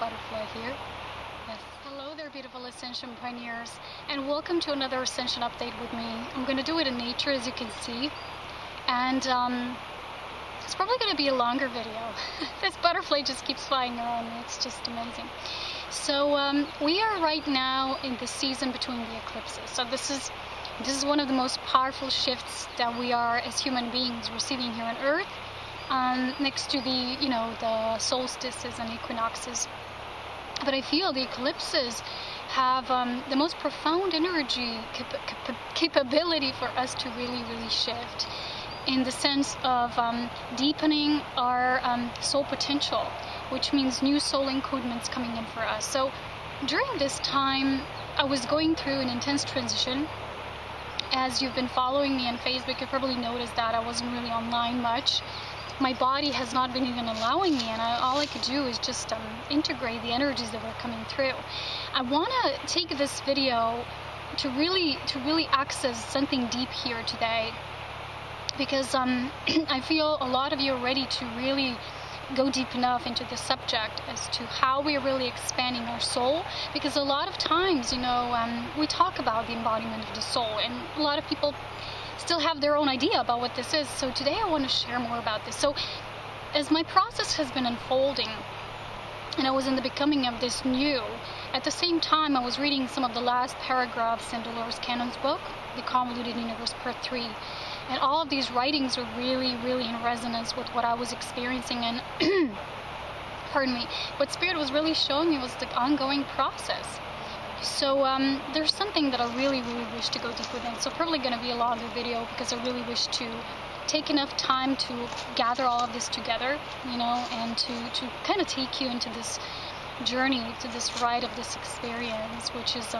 butterfly here. Yes. Hello there, beautiful Ascension pioneers, and welcome to another Ascension update with me. I'm going to do it in nature, as you can see, and it's probably going to be a longer video. This butterfly just keeps flying around me. It's just amazing. So we are right now in the season between the eclipses. So this is one of the most powerful shifts that we are as human beings receiving here on Earth. Next to the solstices and equinoxes. But I feel the eclipses have the most profound energy capability for us to really shift, in the sense of deepening our soul potential, which means new soul encodements coming in for us. So during this time, I was going through an intense transition. As you've been following me on Facebook, you probably noticed that I wasn't really online much. My body has not been even allowing me, and all I could do is just integrate the energies that were coming through. I want to take this video to really access something deep here today, because I feel a lot of you are ready to really go deep enough into the subject as to how we are really expanding our soul. Because a lot of times, we talk about the embodiment of the soul, and a lot of people still have their own idea about what this is. So today I want to share more about this. So as my process has been unfolding, and I was in the becoming of this new, at the same time I was reading some of the last paragraphs in Dolores Cannon's book, The Convoluted Universe Part 3. And all of these writings were really in resonance with what I was experiencing. And pardon me, what Spirit was really showing me was the ongoing process. So there's something that I really wish to go deep within. So probably going to be a longer video, because I really wish to take enough time to gather all of this together, and to kind of take you into this journey, to this ride of this experience, which is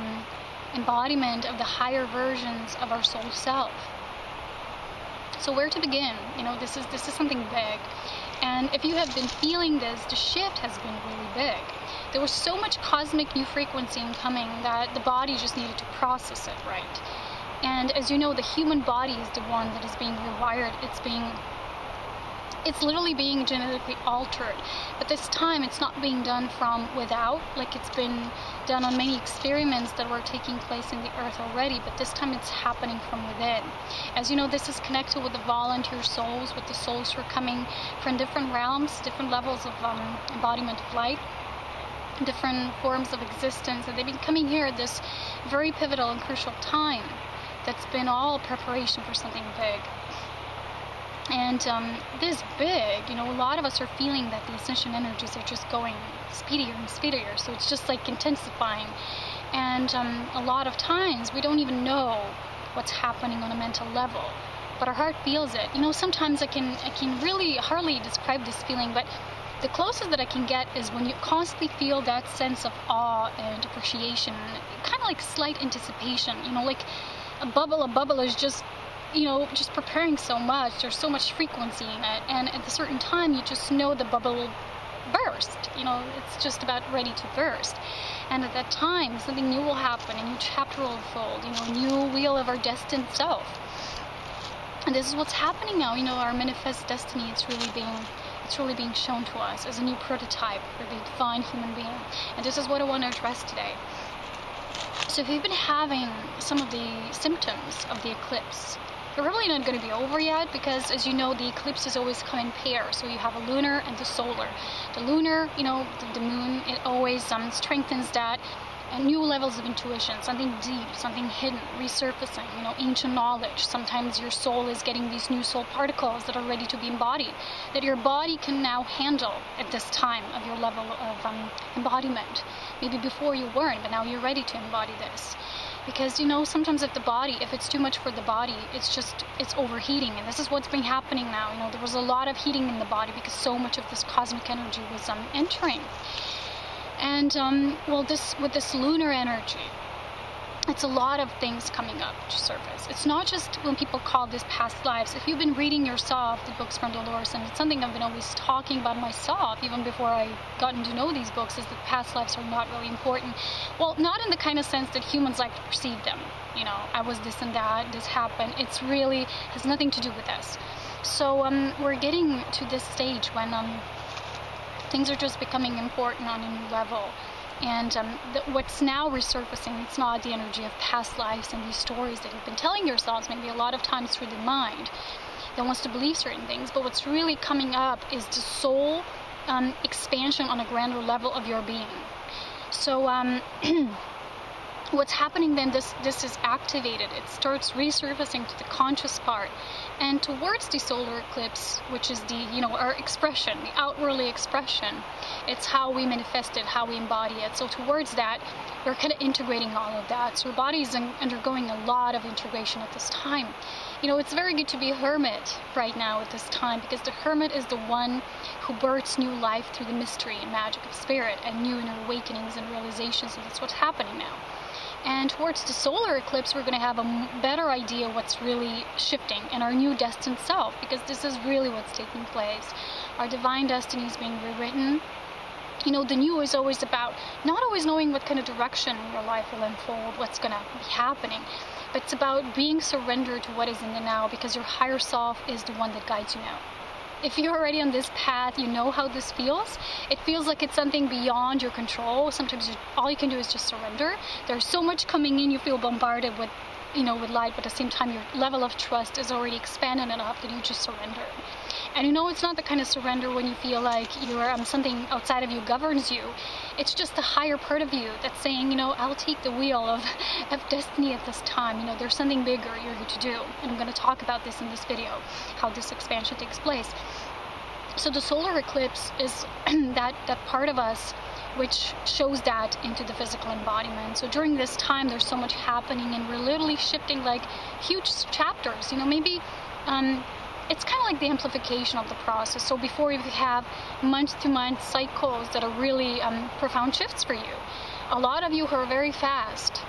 embodiment of the higher versions of our soul self. So where to begin? This is something big. And if you have been feeling this, the shift has been really big. There was so much cosmic new frequency incoming that the body just needed to process it, right? And as you know, the human body is the one that is being rewired. It's literally being genetically altered. But this time, it's not being done from without, like it's been done on many experiments that were taking place in the earth already. But this time, it's happening from within. As you know, this is connected with the volunteer souls, with the souls who are coming from different realms, different levels of embodiment of light, different forms of existence. And they've been coming here at this very pivotal and crucial time that's been all preparation for something big. And this big, a lot of us are feeling that the ascension energies are just going speedier and speedier. So it's just like intensifying. And a lot of times we don't even know what's happening on a mental level, but our heart feels it. Sometimes I can really hardly describe this feeling, but the closest that I can get is when you constantly feel that sense of awe and appreciation, kind of like slight anticipation, like a bubble is just preparing so much. There's so much frequency in it, and at a certain time you just know the bubble will burst. It's just about ready to burst. And at that time, something new will happen, a new chapter will unfold, a new wheel of our destined self. And this is what's happening now. Our manifest destiny, it's really being shown to us as a new prototype for the divine human being. And this is what I want to address today. So if you've been having some of the symptoms of the eclipse, they're probably not going to be over yet, because as you know, the eclipses always come in pairs. So you have a lunar and the solar. The lunar, the moon, it always strengthens that, and new levels of intuition, something deep, something hidden, resurfacing, ancient knowledge. Sometimes your soul is getting these new soul particles that are ready to be embodied, that your body can now handle at this time of your level of embodiment. Maybe before you weren't, but now you're ready to embody this. Because, sometimes if it's too much for the body, it's overheating. And this is what's been happening now. There was a lot of heating in the body because so much of this cosmic energy was entering. And, with this lunar energy, it's a lot of things coming up to surface. It's not just when people call this past lives. If you've been reading yourself the books from Dolores, and it's something I've been always talking about myself, even before I gotten to know these books, is that past lives are not really important. Well, not in the kind of sense that humans like to perceive them. I was this and that, this happened. It's really has nothing to do with us. So we're getting to this stage when Things are just becoming important on a new level. And what's now resurfacing, it's not the energy of past lives and these stories that you've been telling yourselves, maybe a lot of times through the mind that wants to believe certain things. But what's really coming up is the soul expansion on a grander level of your being. So what's happening then, this is activated. It starts resurfacing to the conscious part, and towards the solar eclipse, which is the, our expression, the outwardly expression. It's how we manifest it, how we embody it. So towards that, we're kind of integrating all of that. So your body is undergoing a lot of integration at this time. It's very good to be a hermit right now at this time, because the hermit is the one who births new life through the mystery and magic of spirit and new inner awakenings and realizations. And that's what's happening now. And towards the solar eclipse, we're going to have a better idea what's really shifting in our new destined self, because this is really what's taking place. Our divine destiny is being rewritten. The new is always about not always knowing what kind of direction your life will unfold, what's going to be happening, but it's about being surrendered to what is in the now, because your higher self is the one that guides you now. If you're already on this path, you know how this feels. It feels like it's something beyond your control. Sometimes all you can do is just surrender. There's so much coming in, you feel bombarded with, with light, but at the same time, your level of trust is already expanded enough that you just surrender. And it's not the kind of surrender when you feel like you're something outside of you governs you. It's just the higher part of you that's saying, I'll take the wheel of destiny at this time. There's something bigger you're here to do. And I'm going to talk about this in this video, how this expansion takes place. So the solar eclipse is that part of us which shows that into the physical embodiment. So during this time, there's so much happening, and we're literally shifting like huge chapters. Maybe it's kind of like the amplification of the process. So before you have month-to-month cycles that are really profound shifts for you. A lot of you who are very fast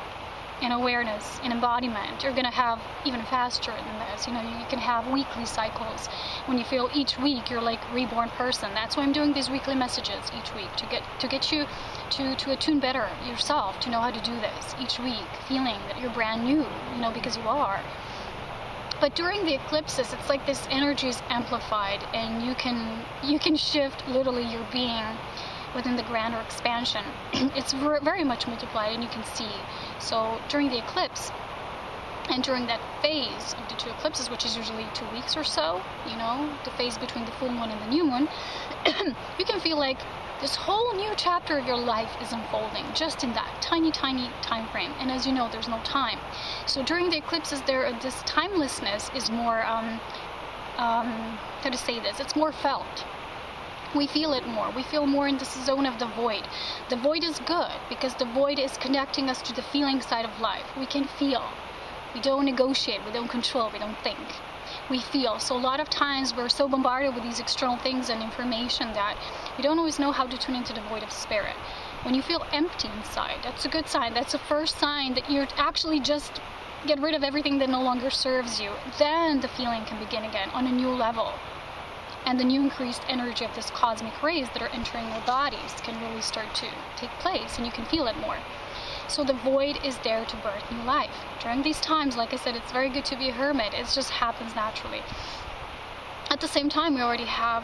in awareness, in embodiment, you're going to have even faster than this. You can have weekly cycles when you feel each week you're like a reborn person. That's why I'm doing these weekly messages each week, to get you to attune better yourself, to know how to do this each week, feeling that you're brand new, because you are. But during the eclipses, it's like this energy is amplified, and you can shift literally your being within the grander expansion. It's very much multiplied, and you can see. So during the eclipse, and during that phase of the two eclipses, which is usually 2 weeks or so, the phase between the full moon and the new moon, you can feel like this whole new chapter of your life is unfolding just in that tiny, tiny time frame. And as you know, there's no time. So during the eclipses, this timelessness is more, how to say this, it's more felt. We feel it more. We feel more in this zone of the void. The void is good, because the void is connecting us to the feeling side of life. We can feel. We don't negotiate. We don't control. We don't think. We feel. So a lot of times we're so bombarded with these external things and information that we don't always know how to tune into the void of spirit. When you feel empty inside, that's a good sign. That's the first sign that you're actually just get rid of everything that no longer serves you. Then the feeling can begin again on a new level. And the new increased energy of this cosmic rays that are entering your bodies can really start to take place, and you can feel it more. So the void is there to birth new life. During these times, like I said, it's very good to be a hermit. It just happens naturally. At the same time, we already have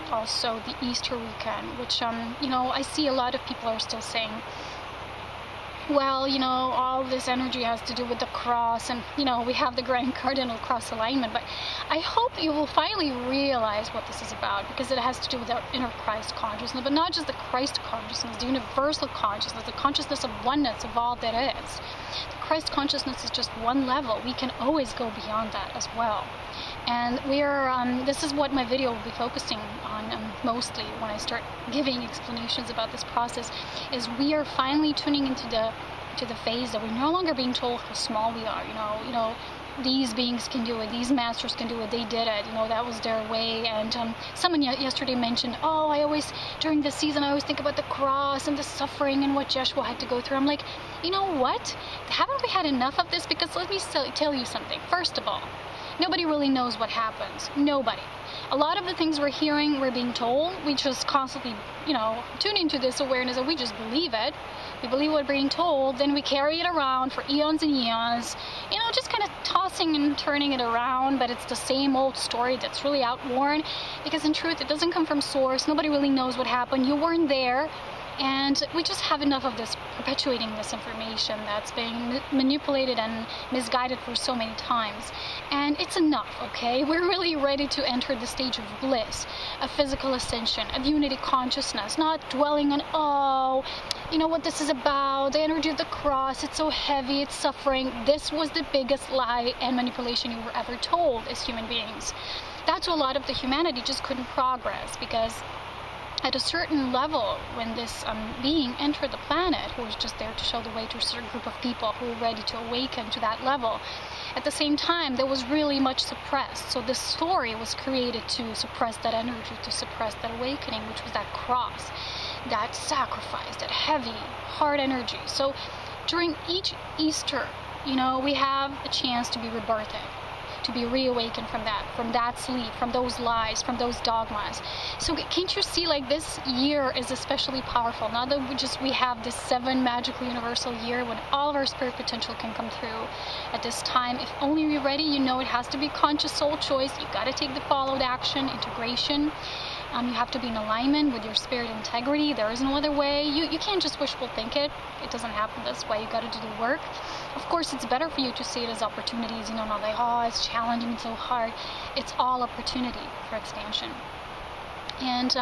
also the Easter weekend, which, I see a lot of people are still saying, well, all this energy has to do with the cross, and, we have the grand cardinal cross alignment, but I hope you will finally realize what this is about, because it has to do with our inner Christ consciousness, but not just the Christ consciousness, the universal consciousness, the consciousness of oneness of all that is. The Christ consciousness is just one level. We can always go beyond that as well. And we are, this is what my video will be focusing on mostly when I start giving explanations about this process, is we are finally tuning into the phase that we're no longer being told how small we are. These beings can do it, these masters can do it, they did it, that was their way. And someone yesterday mentioned, during this season, I always think about the cross and the suffering and what Yeshua had to go through. I'm like, you know what? Haven't we had enough of this? Because let me tell you something. First of all, nobody really knows what happens. Nobody. A lot of the things we're hearing, we're being told, we just constantly, tune into this awareness and we just believe it. We believe what we're being told, then we carry it around for eons and eons, just kind of tossing and turning it around, but it's the same old story that's really outworn, because in truth, it doesn't come from source. Nobody really knows what happened. You weren't there. And we just have enough of this perpetuating this information that's being manipulated and misguided for so many times. And it's enough, okay? We're really ready to enter the stage of bliss, of physical ascension, of unity consciousness, not dwelling on, what this is about, the energy of the cross, it's so heavy, it's suffering. This was the biggest lie and manipulation you were ever told as human beings. That's why a lot of the humanity just couldn't progress, because at a certain level, when this being entered the planet, who was just there to show the way to a certain group of people who were ready to awaken to that level, at the same time, there was really much suppressed. So this story was created to suppress that energy, to suppress that awakening, which was that cross, that sacrifice, that heavy, hard energy. So during each Easter, we have a chance to be rebirthed, to be reawakened from that sleep, from those lies, from those dogmas. So can't you see, this year is especially powerful now that we have this 7 magical universal year when all of our spirit potential can come through at this time. If only you're ready, it has to be conscious soul choice. You got to take the followed action, integration. You have to be in alignment with your spirit integrity. There is no other way. You can't just wishful think it. It doesn't happen this way. You got to do the work. Of course, it's better for you to see it as opportunities. Not it's challenging, it's so hard. It's all opportunity for expansion. And,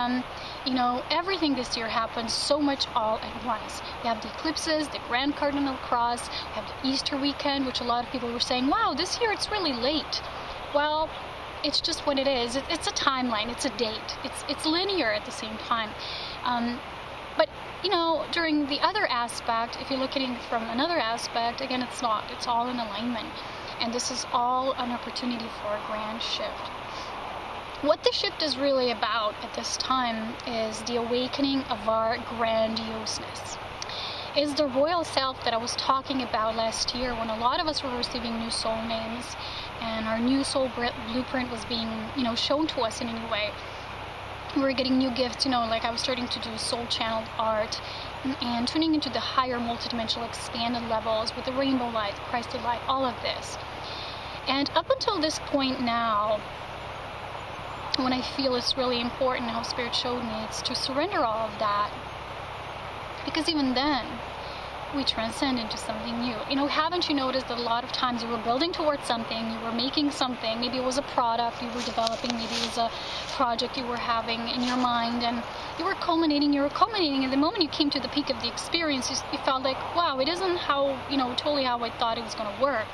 everything this year happens so much all at once. We have the eclipses, the Grand Cardinal Cross, we have the Easter weekend, which a lot of people were saying, wow, this year it's really late. Well, it's just what it is. It's a timeline. It's a date. It's linear at the same time. But during the other aspect, if you're looking from another aspect, again, it's not. It's all in alignment. And this is all an opportunity for a grand shift. What the shift is really about at this time is the awakening of our grandioseness. Is the royal self that I was talking about last year, when a lot of us were receiving new soul names and our new soul blueprint was being, shown to us in a new way. We were getting new gifts, I was starting to do soul channeled art and tuning into the higher multidimensional expanded levels with the rainbow light, Christed light, all of this. And up until this point now, when I feel it's really important how Spirit showed me, it's to surrender all of that. Because even then, we transcend into something new. Haven't you noticed that a lot of times you were building towards something, you were making something, maybe it was a product you were developing, maybe it was a project you were having in your mind, and you were culminating, and the moment you came to the peak of the experience, you felt like, wow, it isn't how, totally how I thought it was going to work.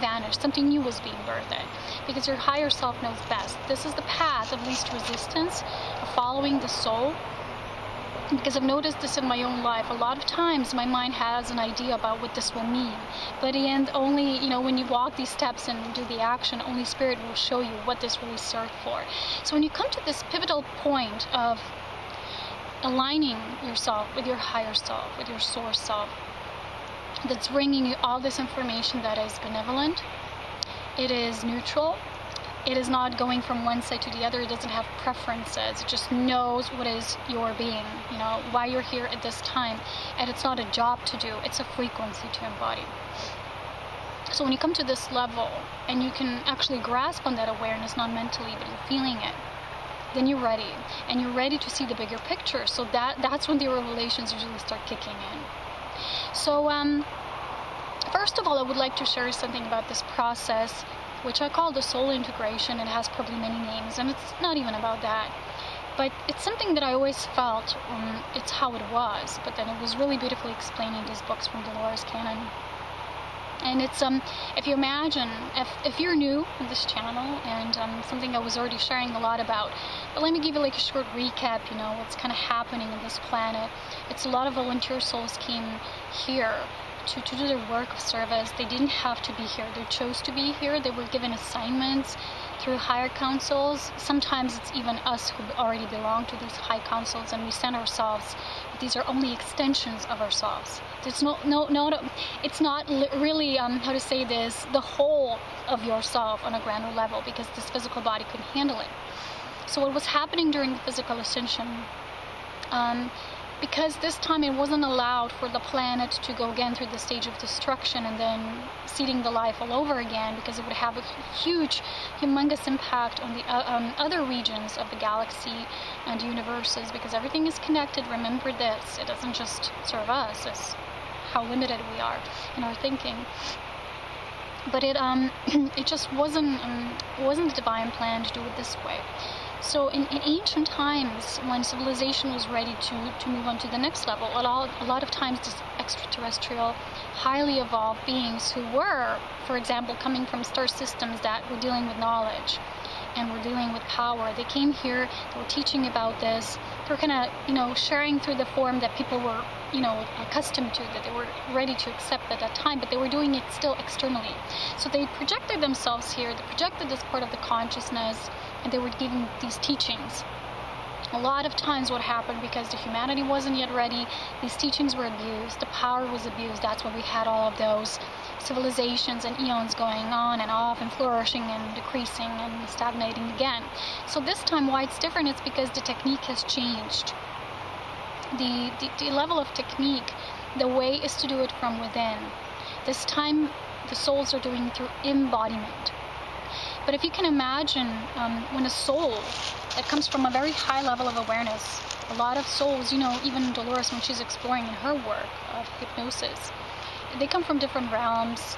Vanished. Something new was being birthed, because your higher self knows best. This is the path of least resistance, of following the soul. Because I've noticed this in my own life. A lot of times my mind has an idea about what this will mean. But in the end, only, when you walk these steps and do the action, only Spirit will show you what this really served for. So when you come to this pivotal point of aligning yourself with your higher self, with your source self, that's bringing you all this information that is benevolent, it is neutral, it is not going from one side to the other. It doesn't have preferences. It just knows what is your being, why you're here at this time. And it's not a job to do. It's a frequency to embody. So when you come to this level and you can actually grasp on that awareness, not mentally, but you're feeling it, then you're ready. And you're ready to see the bigger picture. So that's when the revelations usually start kicking in. So first of all, I would like to share something about this process, which I call the soul integration. It has probably many names, and it's not even about that. But it's something that I always felt, it's how it was. But then it was really beautifully explained in these books from Dolores Cannon. And it's, if you imagine, if you're new on this channel, and something I was already sharing a lot about, but let me give you a short recap, what's kind of happening on this planet. It's a lot of volunteer souls came here to do their work of service. They didn't have to be here. They chose to be here. They were given assignments through higher councils. Sometimes it's even us who already belong to these high councils, and we send ourselves. But these are only extensions of ourselves. It's it's not really, how to say this, the whole of yourself on a grander level, because this physical body couldn't handle it. So what was happening during the physical ascension, because this time it wasn't allowed for the planet to go again through the stage of destruction and then seeding the life all over again, because it would have a huge, humongous impact on the other regions of the galaxy and universes, because everything is connected. Remember this, it doesn't just serve us, it's how limited we are in our thinking. But it just wasn't the divine plan to do it this way. So in ancient times, when civilization was ready to move on to the next level, a lot of times these extraterrestrial, highly evolved beings who were, for example, coming from star systems that were dealing with knowledge and were dealing with power, they came here, they were teaching about this, they were kind of, sharing through the form that people were, accustomed to, that they were ready to accept at that time, but they were doing it still externally. So they projected themselves here, they projected this part of the consciousness, and they were giving these teachings. A lot of times what happened, because the humanity wasn't yet ready, these teachings were abused, the power was abused. That's why we had all of those civilizations and eons going on and off and flourishing and decreasing and stagnating again. So this time why it's different is because the technique has changed. The level of technique, the way is to do it from within. This time the souls are doing it through embodiment. But if you can imagine, when a soul that comes from a very high level of awareness, a lot of souls, even Dolores, when she's exploring in her work of hypnosis, they come from different realms,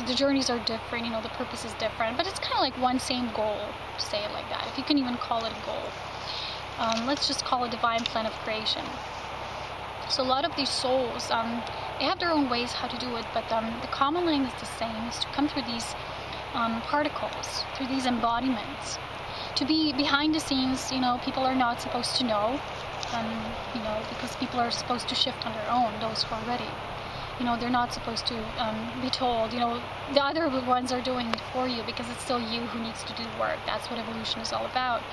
the journeys are different, the purpose is different, but it's kind of like one same goal, to say it like that, if you can even call it a goal. Let's just call it divine plan of creation. So a lot of these souls, they have their own ways how to do it, but the common line is the same, is to come through these particles, through these embodiments. To be behind the scenes, people are not supposed to know, because people are supposed to shift on their own, those who are ready. They're not supposed to be told, the other ones are doing it for you, because it's still you who needs to do the work. That's what evolution is all about.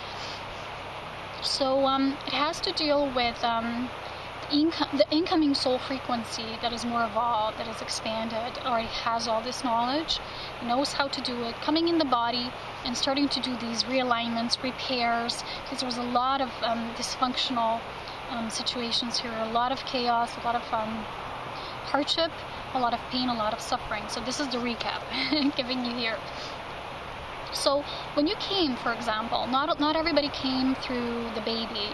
So it has to deal with the incoming soul frequency that is more evolved, that is expanded, already has all this knowledge, knows how to do it, coming in the body and starting to do these realignments, repairs, because there was a lot of dysfunctional situations here, a lot of chaos, a lot of hardship, a lot of pain, a lot of suffering. So this is the recap I'm giving you here. So when you came, for example, not everybody came through the baby,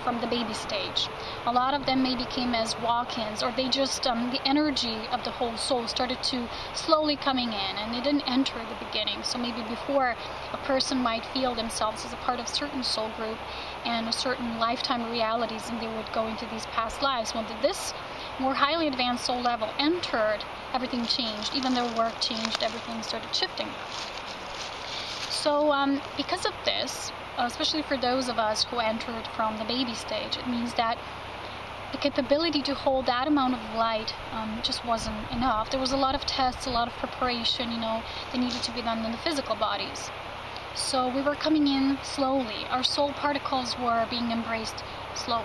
from the baby stage. A lot of them maybe came as walk-ins, or they just, the energy of the whole soul started to slowly coming in, and they didn't enter at the beginning. So maybe before, a person might feel themselves as a part of a certain soul group and a certain lifetime realities, and they would go into these past lives. When this more highly advanced soul level entered, everything changed. Even their work changed, everything started shifting. So because of this, especially for those of us who entered from the baby stage, it means that the capability to hold that amount of light just wasn't enough. There was a lot of tests, a lot of preparation, that needed to be done in the physical bodies. So we were coming in slowly. Our soul particles were being embraced slowly.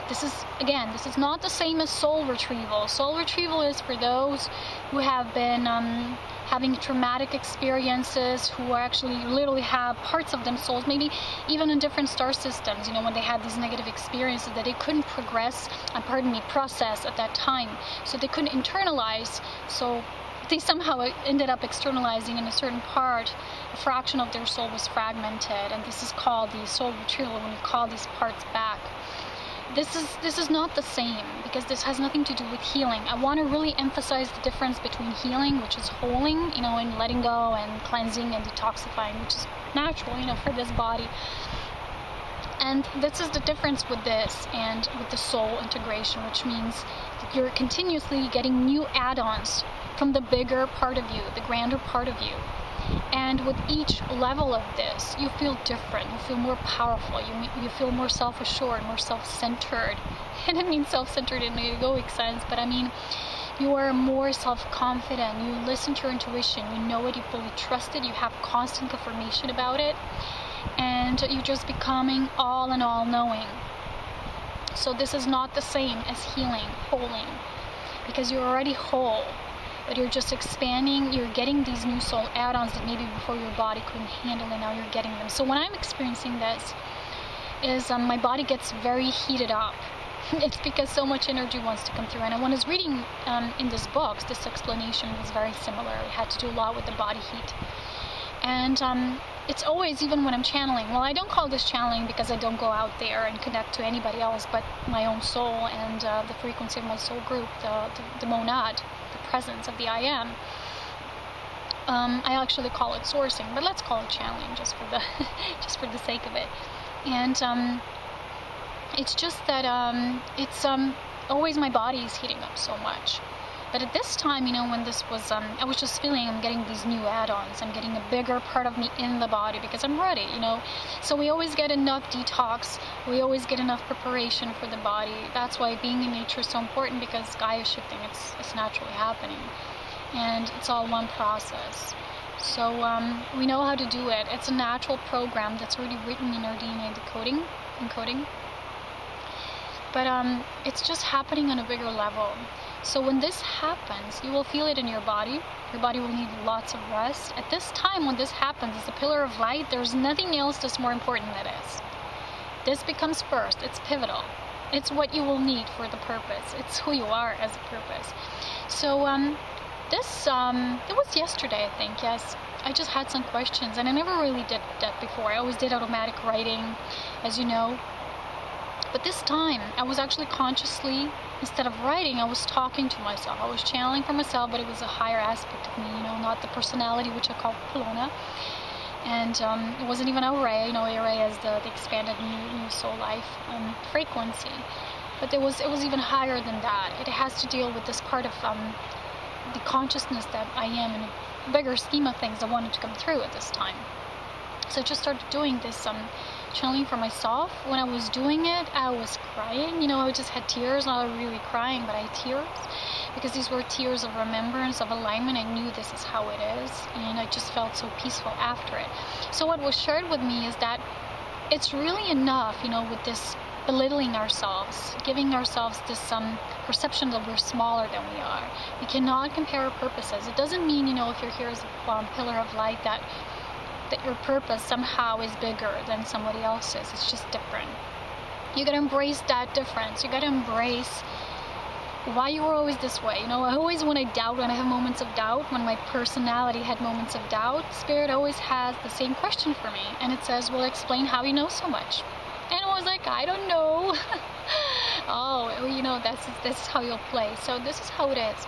This is not the same as soul retrieval. Soul retrieval is for those who have been having traumatic experiences, who actually literally have parts of them souls, maybe even in different star systems, when they had these negative experiences that they couldn't process at that time. So they couldn't internalize, so they somehow ended up externalizing in a certain part. A fraction of their soul was fragmented, and this is called the soul retrieval, when you call these parts back. This is not the same, because this has nothing to do with healing. I want to really emphasize the difference between healing, which is holing, and letting go and cleansing and detoxifying, which is natural, for this body. And this is the difference with this and with the soul integration, which means that you're continuously getting new add-ons from the bigger part of you, the grander part of you. And with each level of this, you feel different, you feel more powerful, you feel more self-assured, more self-centered. And I mean self-centered in an egoic sense, but I mean, You are more self-confident. You listen to your intuition. You know it. You fully trust it. You have constant confirmation about it. And you're just becoming all in all knowing. So this is not the same as healing, holing, because you're already whole, but you're just expanding. You're getting these new soul add-ons that maybe before your body couldn't handle, and now you're getting them. So when I'm experiencing this, is my body gets very heated up. It's because so much energy wants to come through. And when I was reading in this book, this explanation was very similar. It had to do a lot with the body heat. And it's always, even when I'm channeling, well, I don't call this channeling because I don't go out there and connect to anybody else but my own soul and the frequency of my soul group, the monad, the presence of the I am. I actually call it sourcing, but let's call it channeling just for the just for the sake of it. And it's just that it's always my body is heating up so much. But at this time, when this was, I was just feeling I'm getting these new add-ons. I'm getting a bigger part of me in the body because I'm ready, So we always get enough detox. We always get enough preparation for the body. That's why being in nature is so important, because Gaia is shifting. It's naturally happening. And it's all one process. So we know how to do it. It's a natural program that's already written in our DNA encoding. But it's just happening on a bigger level. So when this happens, you will feel it in your body. Your body will need lots of rest. At this time, when this happens, it's a pillar of light. There's nothing else that's more important than this. This becomes first. It's pivotal. It's what you will need for the purpose. It's who you are as a purpose. So it was yesterday, I think, yes. I just had some questions, and I never really did that before. I always did automatic writing, as you know. But this time, I was actually consciously, instead of writing, I was talking to myself. I was channeling for myself, but it was a higher aspect of me, not the personality, which I call Kelowna. And it wasn't even Array. Array is the expanded new soul life frequency. But it was even higher than that. It has to deal with this part of the consciousness that I am in a bigger scheme of things that wanted to come through at this time. So I just started doing this channeling for myself. When I was doing it, I was crying. I just had tears, not really crying, but I had tears, because these were tears of remembrance, of alignment. I knew this is how it is, and I just felt so peaceful after it. So what was shared with me is that it's really enough, with this belittling ourselves, giving ourselves this perception that we're smaller than we are. We cannot compare our purposes. It doesn't mean, if you're here as a pillar of light, that your purpose somehow is bigger than somebody else's. It's just different. You gotta embrace that difference. You gotta embrace why you were always this way. Always when I doubt, when I have moments of doubt, when my personality had moments of doubt, Spirit always has the same question for me. And it says, well, explain how you know so much. And I was like, I don't know. Oh, this is how you'll play. So this is how it is.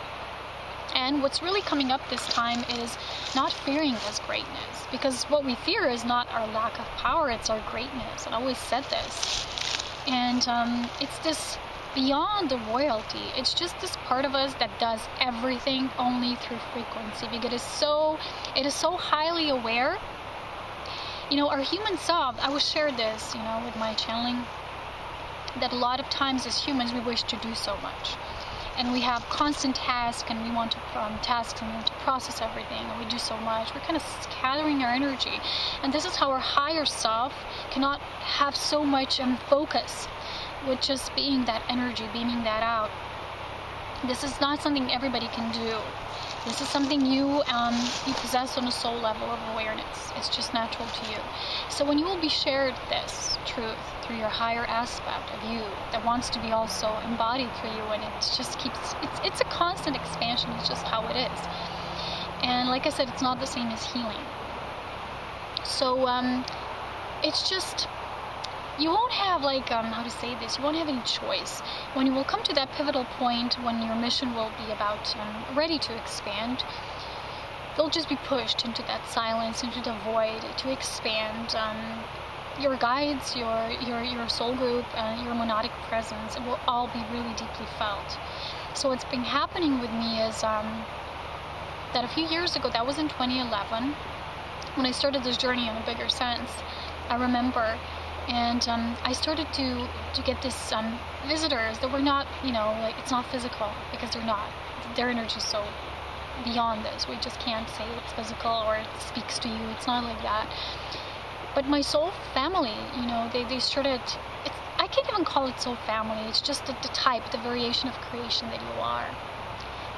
And what's really coming up this time is not fearing this greatness, because what we fear is not our lack of power, it's our greatness. And I always said this. And it's this beyond the royalty. It's just this part of us that does everything only through frequency, because it is so highly aware. Our human self, I was shared this, with my channeling, that a lot of times as humans we wish to do so much. And we have constant tasks, and we want to tasks, and we want to process everything, and we do so much. We're kind of scattering our energy, and this is how our higher self cannot have so much focus with just being that energy, beaming that out. This is not something everybody can do. This is something you possess on a soul level of awareness. It's just natural to you. So when you will be shared this truth through your higher aspect of you that wants to be also embodied through you, and it just keeps, it's a constant expansion. It's just how it is. And like I said, it's not the same as healing. So it's just, you won't have how to say this, you won't have any choice. When you will come to that pivotal point, when your mission will be about ready to expand, you'll just be pushed into that silence, into the void, to expand. Your guides, your soul group, your monadic presence, it will all be really deeply felt. So what's been happening with me is that a few years ago, that was in 2011, when I started this journey in a bigger sense, I remember. And I started to get this visitors that were not, it's not physical, because they're not. their energy is so beyond this. We just can't say it's physical or it speaks to you. It's not like that. But my soul family, you know, they started, I can't even call it soul family. It's just the type, the variation of creation that you are.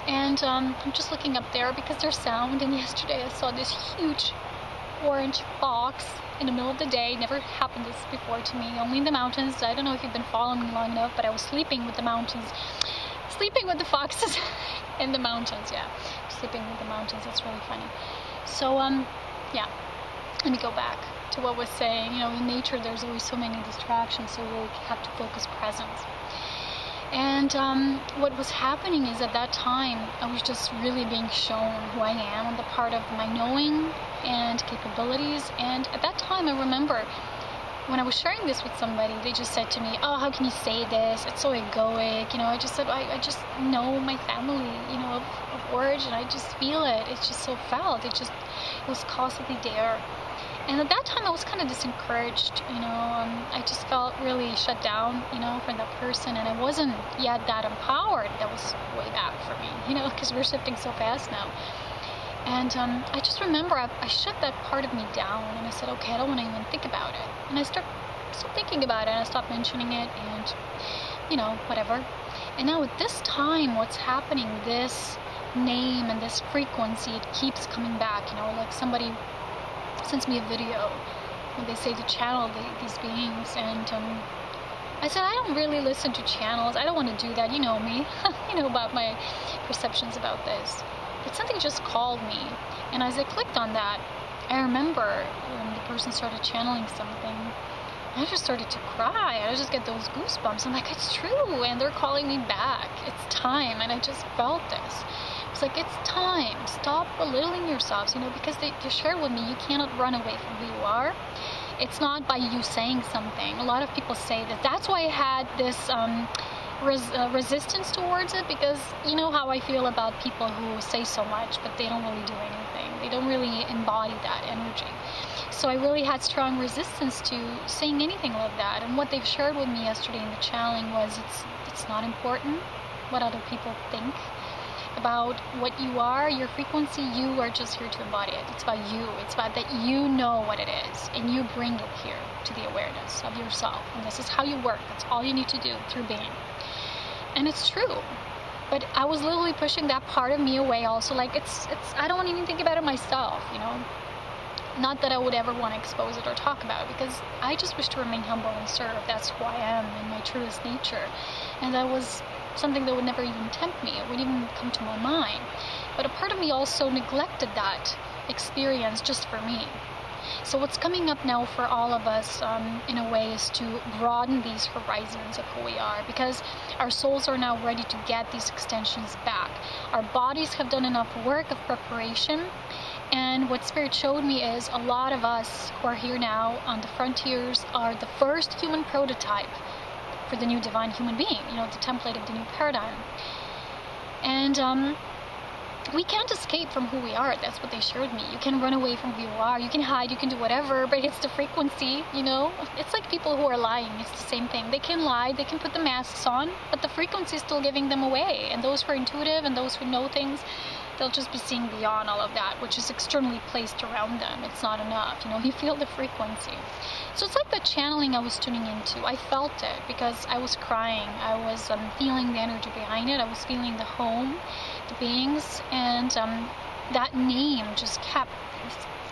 And I'm just looking up there because there's sound. And yesterday I saw this huge orange fox in the middle of the day. Never happened this before to me, only in the mountains. I don't know if you've been following me long enough, but I was sleeping with the mountains, sleeping with the foxes in the mountains. Yeah, sleeping with the mountains. That's really funny. So yeah, let me go back to what I was saying. You know, in nature there's always so many distractions, so you really have to focus presence. And what was happening is at that time I was just really being shown who I am and the part of my knowing and capabilities. And at that time I remember when I was sharing this with somebody, they just said to me, oh, how can you say this? It's so egoic. You know, I just said, I just know my family, you know, of origin. I just feel it. It's just so felt. It was constantly there. And at that time I was kind of disencouraged, you know, I just felt really shut down, you know, for that person, and I wasn't yet that empowered. That was way back for me, you know, because we're shifting so fast now. And I just remember I shut that part of me down, and I said, okay, I don't want to even think about it. And I stopped thinking about it, and I stopped mentioning it, and, you know, whatever. And now at this time, what's happening, this name and this frequency, it keeps coming back, you know, like somebody sends me a video when they say to channel these beings, and I said, I don't really listen to channels. I don't want to do that. You know me. You know about my perceptions about this. But something just called me, and as I clicked on that, I remember when the person started channeling something, I just started to cry. I just get those goosebumps. I'm like, it's true, and they're calling me back. It's time, and I just felt this. It's like, it's time. Stop belittling yourselves, you know, because they shared with me, you cannot run away from who you are. It's not by you saying something. A lot of people say that. That's why I had this resistance towards it, because you know how I feel about people who say so much, but they don't really do anything. They don't really embody that energy. So I really had strong resistance to saying anything like that. And what they've shared with me yesterday in the channeling was it's not important what other people think about what you are, your frequency. You are just here to embody it. It's about you. It's about that you know what it is, and you bring it here to the awareness of yourself. And this is how you work. That's all you need to do through being. And it's true. But I was literally pushing that part of me away also. Like, it's I don't even think about it myself, you know. Not that I would ever want to expose it or talk about it, because I just wish to remain humble and serve. That's who I am in my truest nature. And that was something that would never even tempt me. It wouldn't even come to my mind. But a part of me also neglected that experience just for me. So what's coming up now for all of us, in a way, is to broaden these horizons of who we are, because our souls are now ready to get these extensions back. Our bodies have done enough work of preparation, and what Spirit showed me is a lot of us who are here now on the frontiers are the first human prototype for the new divine human being, you know, the template of the new paradigm. And we can't escape from who we are. That's what they showed me. You can run away from who you are, you can hide, you can do whatever, but it's the frequency, you know. It's like people who are lying. It's the same thing. They can lie, they can put the masks on, but the frequency is still giving them away. And those who are intuitive and those who know things, they'll just be seeing beyond all of that, which is externally placed around them. It's not enough, you know. You feel the frequency. So it's like the channeling I was tuning into. I felt it because I was crying. I was feeling the energy behind it. I was feeling the home, the beings, and that name just kept,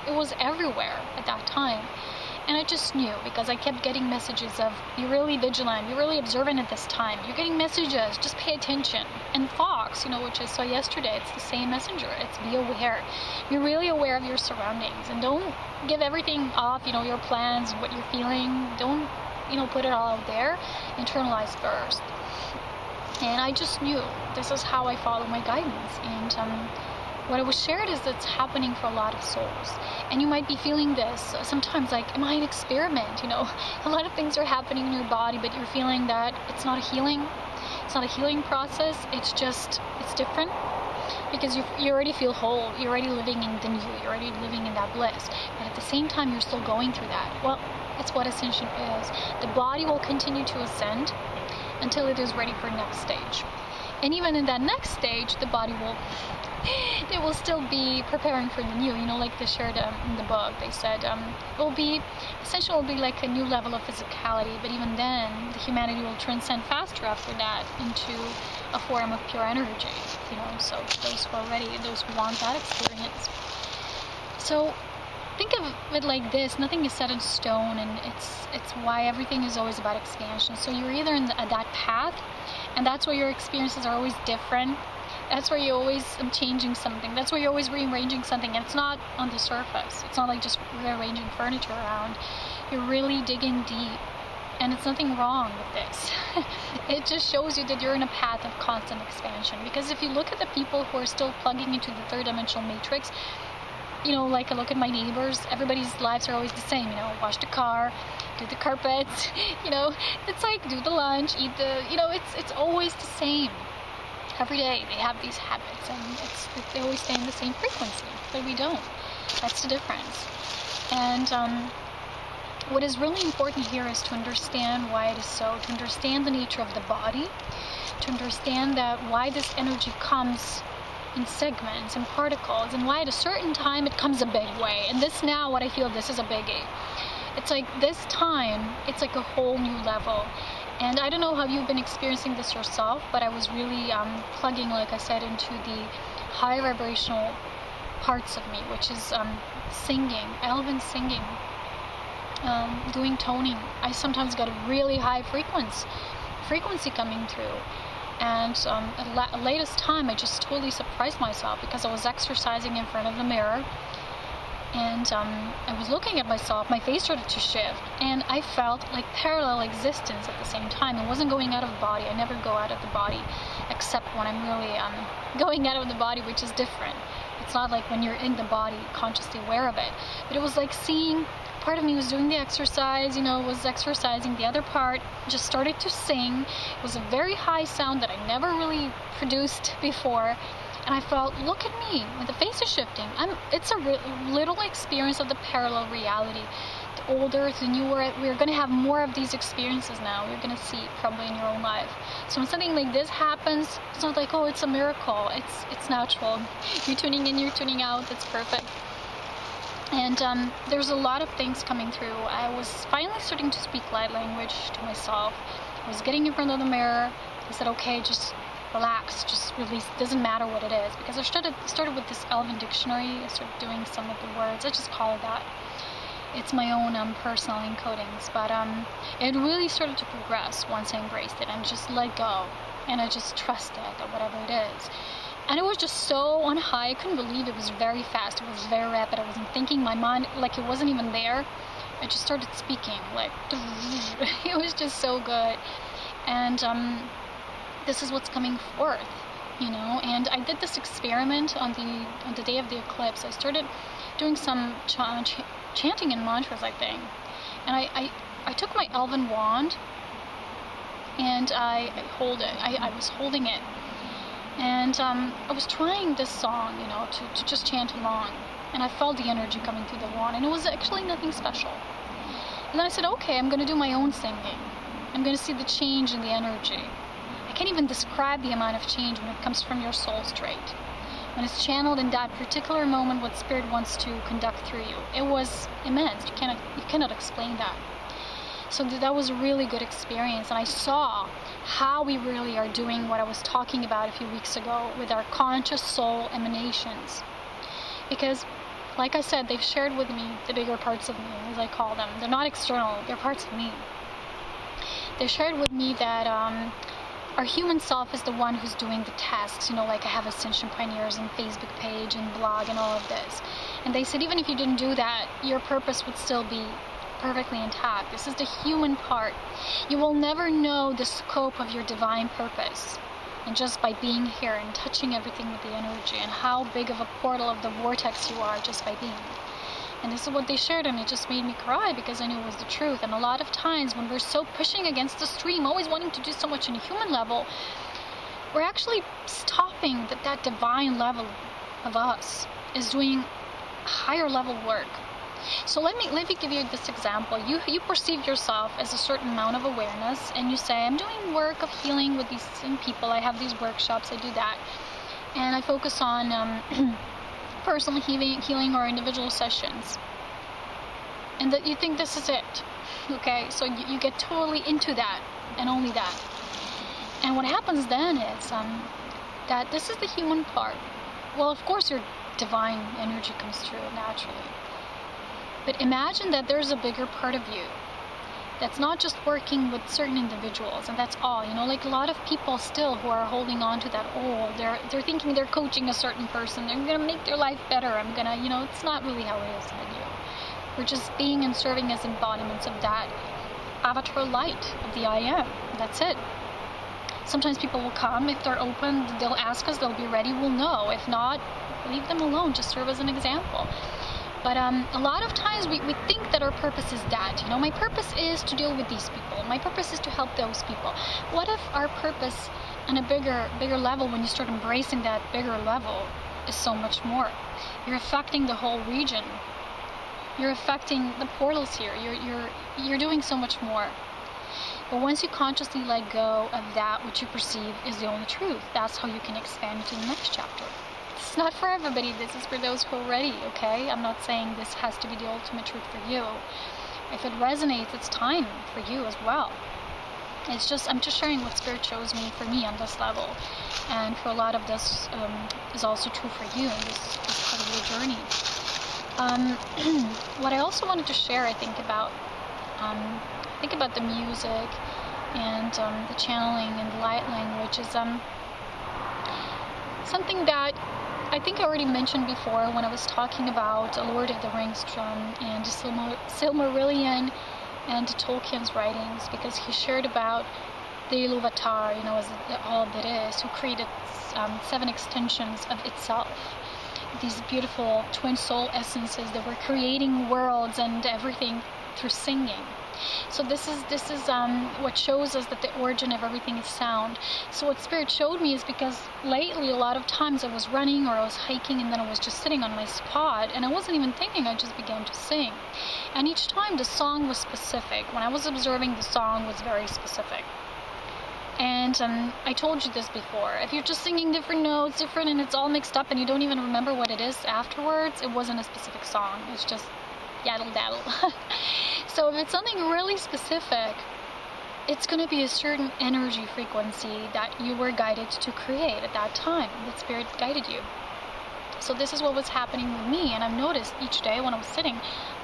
it was everywhere at that time. And I just knew, because I kept getting messages of, be really vigilant, be really observant at this time. You're getting messages, just pay attention. And Fox, you know, which I saw yesterday, it's the same messenger. It's be aware. Be really aware of your surroundings, and don't give everything off, you know, your plans, what you're feeling. Don't, you know, put it all out there. Internalize first. And I just knew this is how I follow my guidance. And what I was shared is that's happening for a lot of souls. And you might be feeling this sometimes, like, am I an experiment? You know, a lot of things are happening in your body, but you're feeling that it's not a healing. It's not a healing process. It's just, it's different. Because you already feel whole. You're already living in the new. You're already living in that bliss. But at the same time, you're still going through that. Well, it's what Ascension is. The body will continue to ascend until it is ready for next stage. And even in that next stage, the body will, they will still be preparing for the new, like they shared in the book. They said it will be, Ascension will be like a new level of physicality, but even then, the humanity will transcend faster after that into a form of pure energy, so those who are ready, those who want that experience. So think of it like this: nothing is set in stone, and it's why everything is always about expansion. So you're either in that path, and that's where your experiences are always different. That's where you're always changing something. That's where you're always rearranging something, and it's not on the surface. It's not like just rearranging furniture around. You're really digging deep, and it's nothing wrong with this. It just shows you that you're in a path of constant expansion. Because if you look at the people who are still plugging into the third dimensional matrix, like I look at my neighbors, everybody's lives are always the same, wash the car, do the carpets, it's like do the lunch, eat the, it's always the same. Every day they have these habits, and they always stay in the same frequency, but we don't. That's the difference. And what is really important here is to understand why it is so, to understand the nature of the body, to understand that why this energy comes in segments and particles, and why at a certain time it comes a big way. And this now, what I feel, this is a biggie. It's like this time, it's like a whole new level. And I don't know how you've been experiencing this yourself, but I was really plugging, like I said, into the high vibrational parts of me, which is singing, elven singing, doing toning. I sometimes got a really high frequency coming through. And at the latest time, I just totally surprised myself because I was exercising in front of the mirror, and I was looking at myself. My face started to shift, and I felt like parallel existence at the same time. I wasn't going out of the body. I never go out of the body, except when I'm really going out of the body, which is different. It's not like when you're in the body, consciously aware of it. But it was like seeing, part of me was doing the exercise, was exercising. The other part just started to sing. It was a very high sound that I never really produced before. And I felt, look at me, when the face is shifting. It's a little experience of the parallel reality. The older, the newer, we're going to have more of these experiences now. You're going to see probably in your own life. So when something like this happens, it's not like, oh, it's a miracle. It's natural. You're tuning in, you're tuning out. That's perfect. And there's a lot of things coming through. I was finally starting to speak light language to myself. I was getting in front of the mirror. I said, okay, just relax, just release. It doesn't matter what it is. Because I started with this Elven dictionary. I started doing some of the words. I just call it that. It's my own personal encodings. But it really started to progress once I embraced it and just let go. And I just trusted that whatever it is. And it was just so on high. I couldn't believe it was very fast. It was very rapid. I wasn't thinking. My mind, like it wasn't even there. I just started speaking. Like, it was just so good. And this is what's coming forth, And I did this experiment on the day of the eclipse. I started doing some chanting and mantras, I think. And I took my elven wand, and I was holding it. And I was trying this song, to just chant along. And I felt the energy coming through the wand. And it was actually nothing special. And then I said, okay, I'm going to do my own singing. I'm going to see the change in the energy. I can't even describe the amount of change when it comes from your soul straight. When it's channeled in that particular moment, what Spirit wants to conduct through you. It was immense. You cannot explain that. So that was a really good experience, and I saw how we really are doing what I was talking about a few weeks ago with our conscious soul emanations. Because, like I said, they've shared with me the bigger parts of me, as I call them. They're not external, they're parts of me. They shared with me that our human self is the one who's doing the tasks, like I have Ascension Pioneers and Facebook page and blog and all of this. And they said even if you didn't do that, your purpose would still be perfectly intact. This is the human part. You will never know the scope of your divine purpose. And just by being here and touching everything with the energy, and how big of a portal of the vortex you are just by being. And this is what they shared, and it just made me cry because I knew it was the truth. And a lot of times when we're so pushing against the stream, always wanting to do so much on a human level, we're actually stopping that divine level of us is doing higher level work. So let me give you this example. You perceive yourself as a certain amount of awareness, and you say, I'm doing work of healing with these people. I have these workshops. I do that, and I focus on personal healing or individual sessions. And that you think this is it. Okay, so you get totally into that and only that. And what happens then is that this is the human part. Well, of course, your divine energy comes through naturally. But imagine that there's a bigger part of you that's not just working with certain individuals, and that's all. You know, like a lot of people still who are holding on to that, oh, they're thinking they're coaching a certain person, they're gonna make their life better. I'm gonna, you know, it's not really how it is with you. We're just being and serving as embodiments of that avatar light of the I Am. That's it. Sometimes people will come, if they're open, they'll ask us, they'll be ready, we'll know. If not, leave them alone, just serve as an example. But a lot of times we think that our purpose is that. You know, my purpose is to deal with these people. My purpose is to help those people. What if our purpose on a bigger level, when you start embracing that bigger level, is so much more? You're affecting the whole region. You're affecting the portals here. You're doing so much more. But once you consciously let go of that which you perceive is the only truth, that's how you can expand to the next chapter. It's not for everybody. This is for those who are ready, okay? I'm not saying this has to be the ultimate truth for you. If it resonates, it's time for you as well. It's just, I'm just sharing what Spirit shows me for me on this level. And for a lot of this is also true for you in this part of your journey. What I also wanted to share, I think about the music and the channeling and the light language is something that I think I already mentioned before when I was talking about Lord of the Rings and Silmarillion and Tolkien's writings, because he shared about the Iluvatar, you know, as all that is, who created 7 extensions of itself. These beautiful twin soul essences that were creating worlds and everything through singing. So this is what shows us that the origin of everything is sound. So what Spirit showed me is because lately a lot of times I was running or I was hiking and then I was just sitting on my spot and I wasn't even thinking, I just began to sing. And each time the song was specific. When I was observing, the song was very specific. And I told you this before, if you're just singing different notes, and it's all mixed up and you don't even remember what it is afterwards, it wasn't a specific song, it's just yaddle-daddle. So if it's something really specific, it's going to be a certain energy frequency that you were guided to create at that time, that Spirit guided you. So this is what was happening with me, and I've noticed each day when I was sitting,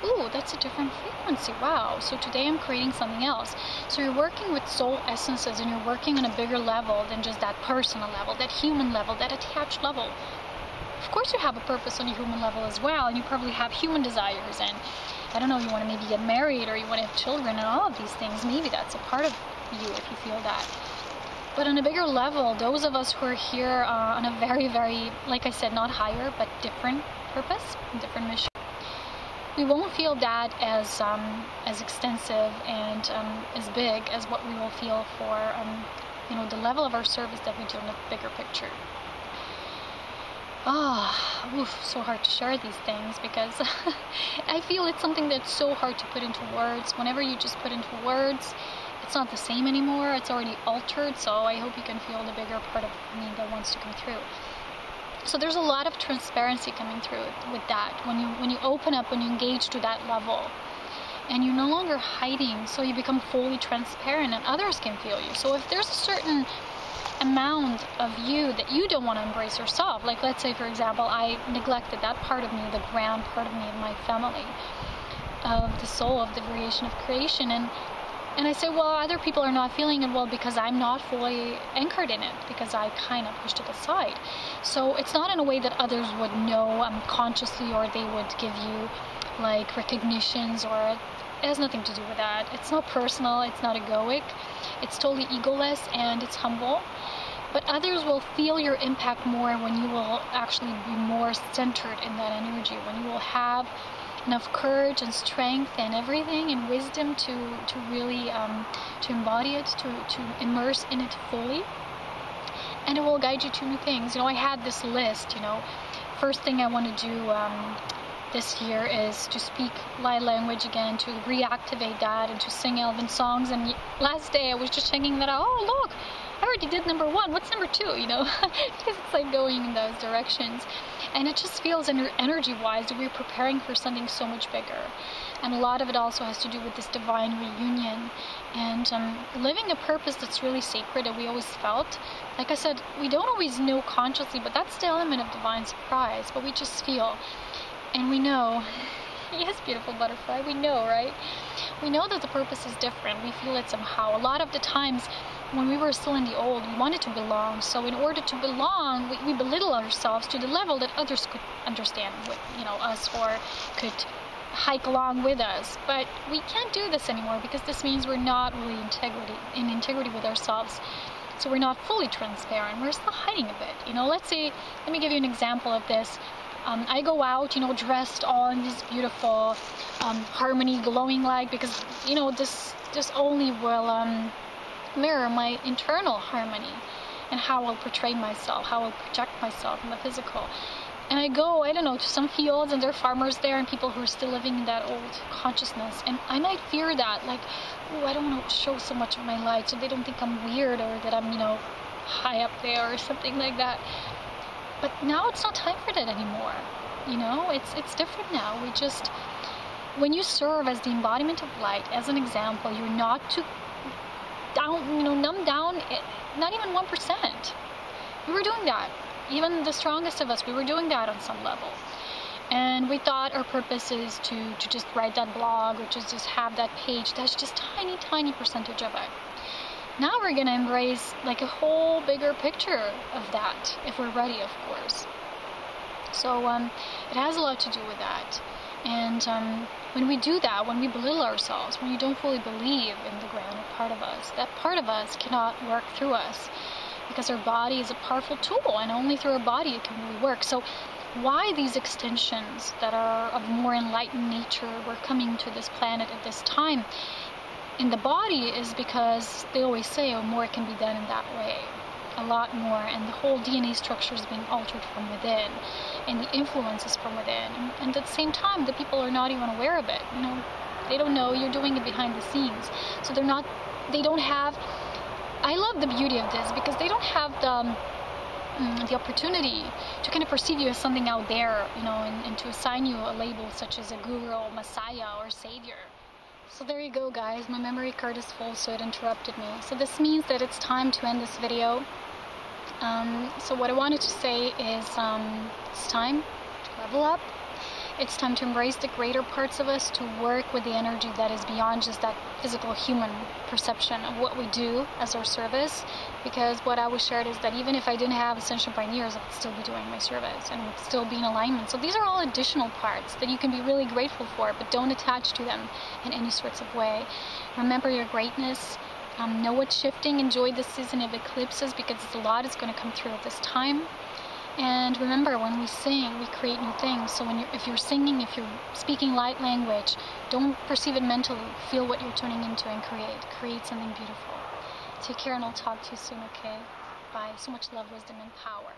ooh, that's a different frequency, wow, so today I'm creating something else. So you're working with soul essences, and you're working on a bigger level than just that personal level, that human level, that attached level. Of course you have a purpose on a human level as well, and you probably have human desires, and I don't know, you want to maybe get married, or you want to have children, and all of these things, maybe that's a part of you if you feel that. But on a bigger level, those of us who are here on a very, very, like I said, not higher, but different purpose, different mission, we won't feel that as extensive and as big as what we will feel for, you know, the level of our service that we do in the bigger picture. So hard to share these things because I feel it's something that's so hard to put into words. Whenever you just put into words, it's not the same anymore. It's already altered, so I hope you can feel the bigger part of me that wants to come through. So there's a lot of transparency coming through with that. When you open up, when you engage to that level, and you're no longer hiding, so you become fully transparent and others can feel you. So if there's a certain amount of you that you don't want to embrace yourself, like let's say for example I neglected that part of me, the ground part of me, of my family, of the soul, of the variation of creation, and I say, well, other people are not feeling it well because I'm not fully anchored in it, because I kind of pushed it aside. So it's not in a way that others would know consciously, or they would give you like recognitions, or it has nothing to do with that. It's not personal, it's not egoic, it's totally egoless, and it's humble. But others will feel your impact more when you will actually be more centered in that energy, when you will have enough courage and strength and everything and wisdom to really to embody it, to immerse in it fully, and it will guide you to new things. You know, I had this list, you know, first thing I want to do this year is to speak light language again, to reactivate that, and to sing elven songs. And last day I was just checking that out. Oh look, I already did number 1. What's number 2? You know, because it's like going in those directions. And it just feels energy-wise that we're preparing for something so much bigger. And a lot of it also has to do with this divine reunion and living a purpose that's really sacred that we always felt. Like I said, we don't always know consciously, but that's the element of divine surprise. But we just feel, and we know. Yes, beautiful butterfly, we know, right? We know that the purpose is different. We feel it somehow. A lot of the times when we were still in the old, we wanted to belong. So in order to belong, we belittle ourselves to the level that others could understand with, you know, us, or could hike along with us. But we can't do this anymore, because this means we're not really in integrity with ourselves. So we're not fully transparent. We're still hiding a bit. You know, let's say, let me give you an example of this. I go out, you know, dressed all in this beautiful harmony, glowing light, because, you know, this only will mirror my internal harmony and how I'll portray myself, how I'll project myself in the physical. And I go, I don't know, to some fields, and there are farmers there and people who are still living in that old consciousness. And I might fear that, like, oh, I don't want to show so much of my light so they don't think I'm weird, or that I'm, you know, high up there or something like that. But now it's not time for that anymore. You know, it's different now. We just, when you serve as the embodiment of light, as an example, you're not too down, you know, numb down, not even 1%. We were doing that. Even the strongest of us, we were doing that on some level. And we thought our purpose is to just write that blog, or just have that page. That's just tiny percentage of it. Now we're going to embrace like a whole bigger picture of that, if we're ready, of course. So it has a lot to do with that. And when we do that, when we belittle ourselves, when we don't fully believe in the grounded part of us, that part of us cannot work through us, because our body is a powerful tool, and only through our body it can really work. So why these extensions that are of more enlightened nature were coming to this planet at this time in the body is because they always say, oh, more can be done in that way, a lot more, and the whole DNA structure is being altered from within, and the influences from within, and at the same time the people are not even aware of it. You know, they don't know you're doing it behind the scenes, so they don't have, I love the beauty of this, because they don't have the opportunity to kind of perceive you as something out there, you know, and to assign you a label such as a guru or messiah or savior. So there you go, guys. My memory card is full, so it interrupted me. So this means that it's time to end this video. So what I wanted to say is it's time to level up. It's time to embrace the greater parts of us, to work with the energy that is beyond just that physical human perception of what we do as our service. Because what I always shared is that even if I didn't have Ascension Pioneers, I would still be doing my service and would still be in alignment. So these are all additional parts that you can be really grateful for, but don't attach to them in any sorts of way. Remember your greatness. Know what's shifting. Enjoy this season of eclipses, because a lot is going to come through at this time. And remember, when we sing, we create new things. So if you're singing, if you're speaking light language, don't perceive it mentally. Feel what you're tuning into and create something beautiful. Take care, and I'll talk to you soon, okay? Bye. So much love, wisdom, and power.